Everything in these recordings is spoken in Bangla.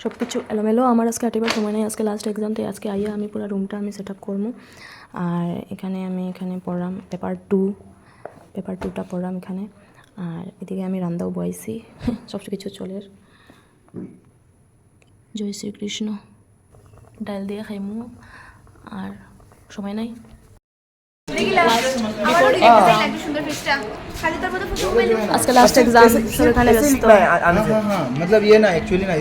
সব কিছু এলোমেলো। আমার আজকে আটিবার সময় নেই, আজকে লাস্ট এক্সাম, তাই আজকে আইয়া আমি পুরো রুমটা আমি সেট আপ করবো। আর এখানে পড়লাম পেপার টুটা পড়লাম এখানে। আর এদিকে আমি রান্দাও বয়েছি, সব কিছু চলে। জয় শ্রীকৃষ্ণ। ডাল দিয়ে খাইমু, আর সময় নাই। আজকে লাস্ট এক্সাম, সব এখানে ব্যস্ত। मतलब ये ना एक्चुअली ना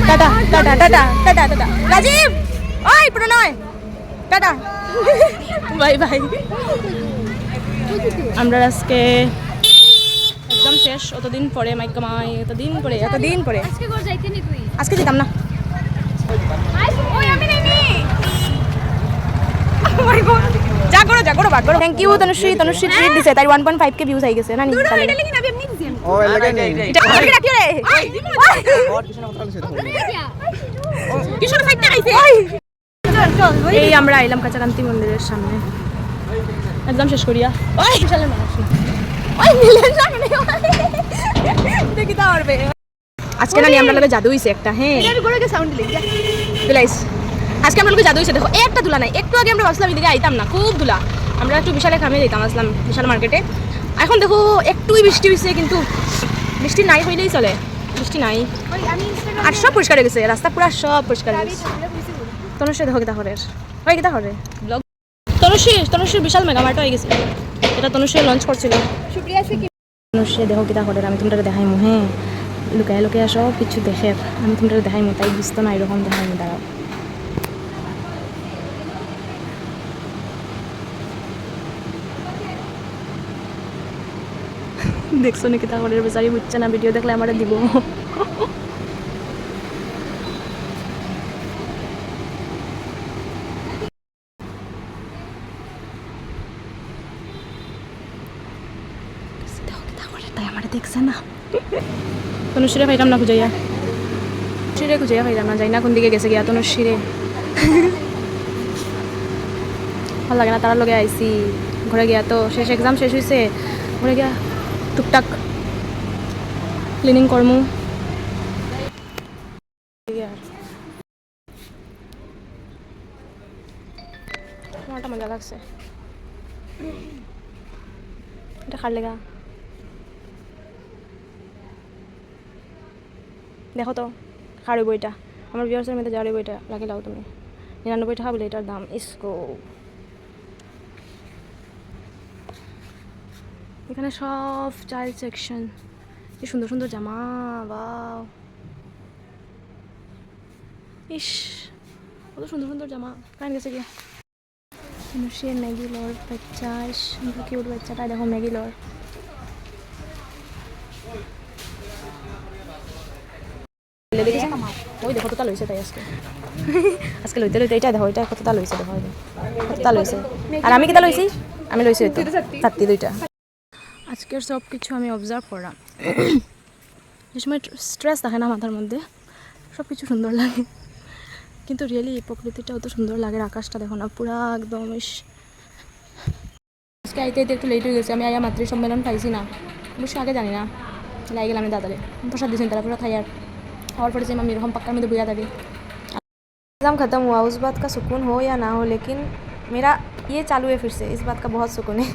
tata tata tata tata tata Rajiv, ওই প্রণয়, টাটা, বাই বাই। আমরা আজকে এক্সাম শেষ, অতদিন পরে মাইকামাই, এতদিন পরে আজকে যেতাম না। যা করো বাদ করো। থ্যাংক ইউ তনুশ্রী ট্রিট দিছে, তাই 1.5k ভিউজ আই গেছে না নি তাহলে ओ लगे नहीं এটা আমাকে রাখিও রে। और किसी ने बता কিশোর ফাইটটা আইছে। এই আমরা আইলাম কাঁচাকান্তি মন্দিরের সামনে এক্সাম শেষ করিয়া। ওই বিশালের মানুষ, ওই মিলেন সামনে দেখি তা পারবে। আজকে না আমরা লগে জাদু হইছে একটা। হ্যাঁ আমি গড়ে সাউন্ড দিলাইস। আজকে আমরা লগে জাদু হইছে, দেখো একটা দুলা নাই। একটু আগে আমরা ভাবছিলাম এদিকে আইতাম না, খুব দুলা। আমরা একটু বিশালে খামে যেতাম, আসলাম বিশাল মার্কেটে। এখন দেখো একটুই বৃষ্টি হয়েছে, কিন্তু বৃষ্টি নাই হইলেই চলে, বৃষ্টি নাই। আর সব পরিষ্কার হয়ে গেছে, রাস্তা পুরো সব পরিষ্কার হয়ে গেছে। তনুশ্রী দেখো কিতা করে, হয় কিতা করে ব্লগ। তনুশ্রীর বিশাল মেগামার্ট হয়ে গেছে, এটা তনুশ্রী লঞ্চ করছিল। তনুশ্রী দেখো কিতা করে, আমি তোমরা দেখাই মু। হ্যাঁ লুকায় সব কিছু দেখে, আমি তোমরা দেখাই মু, তাই বুঝতো না এরকম দেখাই মু। দাঁড়াও, দেখছো নাকি তা করে, বেচারি বুঝছে না, ভিডিও দেখলে আমার দিব। তাই আমার দেখছে না। তনুশ্রীরে পাইলাম না খুঁজাইয়া, পাইলাম না, যাই না কোন দিকে গেছে গিয়া তনুশ্রীরে। ভালো লাগে না, তার লগে আইসি ঘরে গিয়া। তো শেষ এক্সাম শেষ হয়েছে, ঘরে গিয়া টুকটাক ক্লিনিং করমু। আমারটা মজা লাগছে, এটা খার লেগা। দেখো তো খার বইটা, আমার ভিউয়ার্সের মধ্যে যার বইটা রাখি লাও তুমি। 99 টাকা বলে এটার দাম। ইসকো এখানে সব চাইল্ড সেকশন, কি সুন্দর সুন্দর জামা, বাও, ইস কত সুন্দর সুন্দর জামা। কারেন্ট গেছে গিয়া। সে ম্যাগি লর বাচ্চা, কিউট বাচ্চাটা দেখো ম্যাগি লর। ওই দেখো কতটা লইছে, তাই আজকে লইতে এটা দেখো, এটা কতটা লইছে, দেখো কতটা লইছে। আর আমি কিটা লইছি, আমি লইছি চারটি দুইটা। আজকের সব কিছু আমি অবজার্ভ করলাম। যে সময় স্ট্রেস থাকে না মাথার মধ্যে, সব কিছু সুন্দর লাগে, কিন্তু রিয়েলি প্রকৃতিটা অত সুন্দর লাগে। আকাশটা দেখো না, পুরা একদম। আজকে আইতে একটু লেট হয়ে গেছে, আমি আয়া মাতৃ সম্মেলন পাইছি না, অবশ্যই আগে জানি না। লাই গেলাম আমি দাদারে প্রসাদ দিয়েছেন, তারা পুরো খাই। আর খাওয়ার পরে যে আমি এরকম পাক্কার মধ্যে বুয়া থাকে। एग्ज़ाम ख़त्म हुआ, उस बात का सुकून हो या ना हो, लेकिन मेरा ये चालू है फिर से, इस बात का बहुत सुकून है।